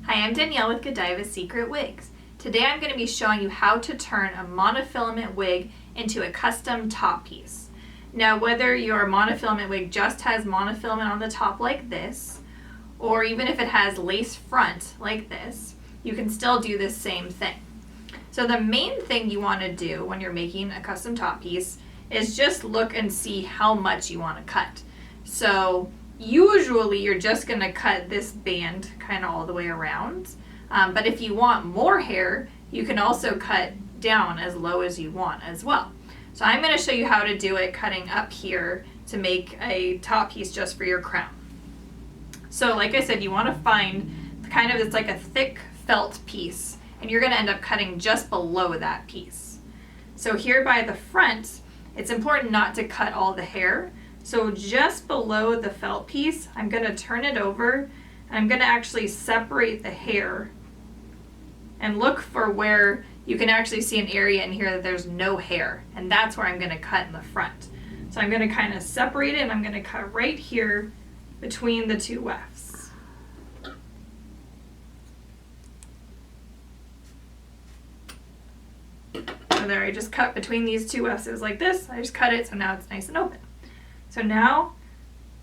Hi, I'm Danielle with Godiva Secret Wigs. Today I'm going to be showing you how to turn a monofilament wig into a custom top piece. Now, whether your monofilament wig just has monofilament on the top like this, or even if it has lace front like this, you can still do this same thing. So the main thing you want to do when you're making a custom top piece is just look and see how much you want to cut. So usually you're just going to cut this band kind of all the way around, but if you want more hair, you can also cut down as low as you want as well. So I'm going to show you how to do it cutting up here to make a top piece just for your crown. So like I said, you want to find kind of, it's like a thick felt piece, and you're going to end up cutting just below that piece. So here by the front, it's important not to cut all the hair. So just below the felt piece, I'm going to turn it over, and I'm going to actually separate the hair and look for where you can actually see an area in here that there's no hair, and that's where I'm going to cut in the front. So I'm going to kind of separate it, and I'm going to cut right here between the two wefts. So there, I just cut between these two wefts. It was like this. I just cut it, so now it's nice and open. So now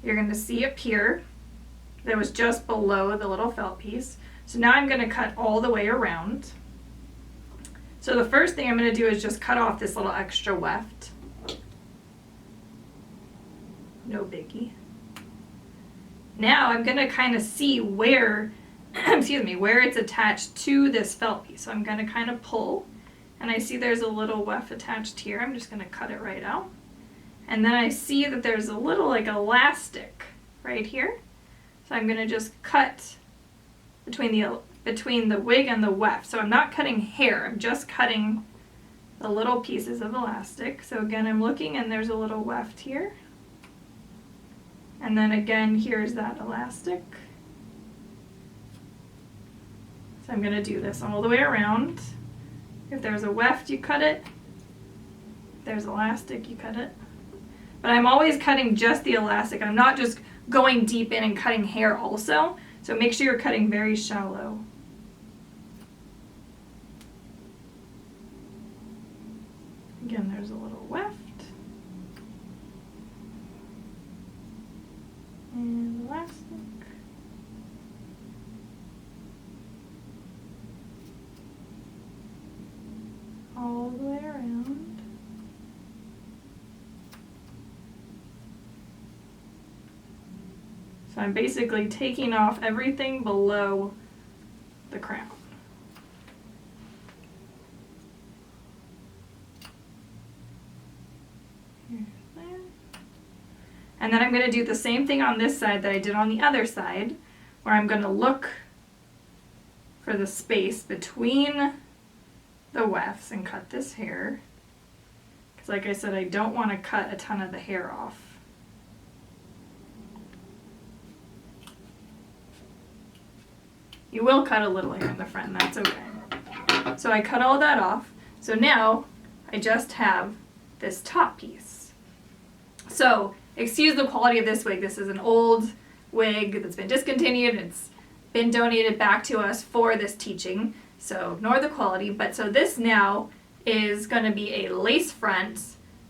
you're going to see up here that was just below the little felt piece. So now I'm going to cut all the way around. So the first thing I'm going to do is just cut off this little extra weft. No biggie. Now I'm going to kind of see where, excuse me, where it's attached to this felt piece. So I'm going to kind of pull, and I see there's a little weft attached here. I'm just going to cut it right out. And then I see that there's a little like elastic right here. So I'm going to just cut between the wig and the weft. So I'm not cutting hair, I'm just cutting the little pieces of elastic. So again, I'm looking, and there's a little weft here. And then again, here's that elastic. So I'm going to do this all the way around. If there's a weft, you cut it. If there's elastic, you cut it. But I'm always cutting just the elastic. I'm not just going deep in and cutting hair also. So make sure you're cutting very shallow. Again, there's a little weft. And elastic. All the way around. So I'm basically taking off everything below the crown. Here's there. And then I'm going to do the same thing on this side that I did on the other side, where I'm going to look for the space between the wefts and cut this hair. Because like I said, I don't want to cut a ton of the hair off. You will cut a little hair in the front, and that's okay. So I cut all that off. So now I just have this top piece. So excuse the quality of this wig. This is an old wig that's been discontinued. It's been donated back to us for this teaching. So ignore the quality. But so this now is going to be a lace front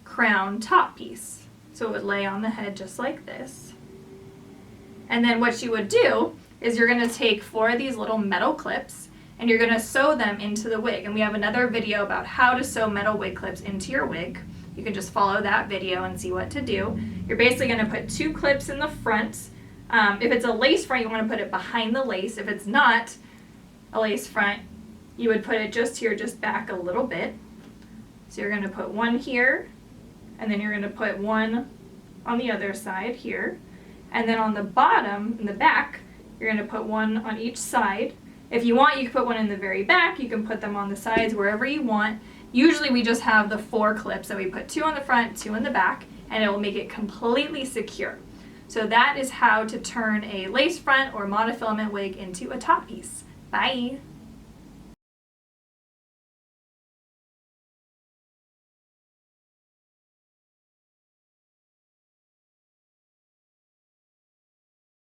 crown top piece. So it would lay on the head just like this. And then what you would do is you're going to take 4 of these little metal clips, and you're going to sew them into the wig. And we have another video about how to sew metal wig clips into your wig. You can just follow that video and see what to do. You're basically going to put 2 clips in the front. If it's a lace front, you want to put it behind the lace. If it's not a lace front, you would put it just here, just back a little bit. So you're going to put 1 here, and then you're going to put 1 on the other side here. And then on the bottom, in the back, you're going to put 1 on each side. If you want, you can put 1 in the very back. You can put them on the sides, wherever you want. Usually we just have the 4 clips that we put 2 on the front, 2 in the back, and it will make it completely secure. So that is how to turn a lace front or monofilament wig into a top piece. Bye!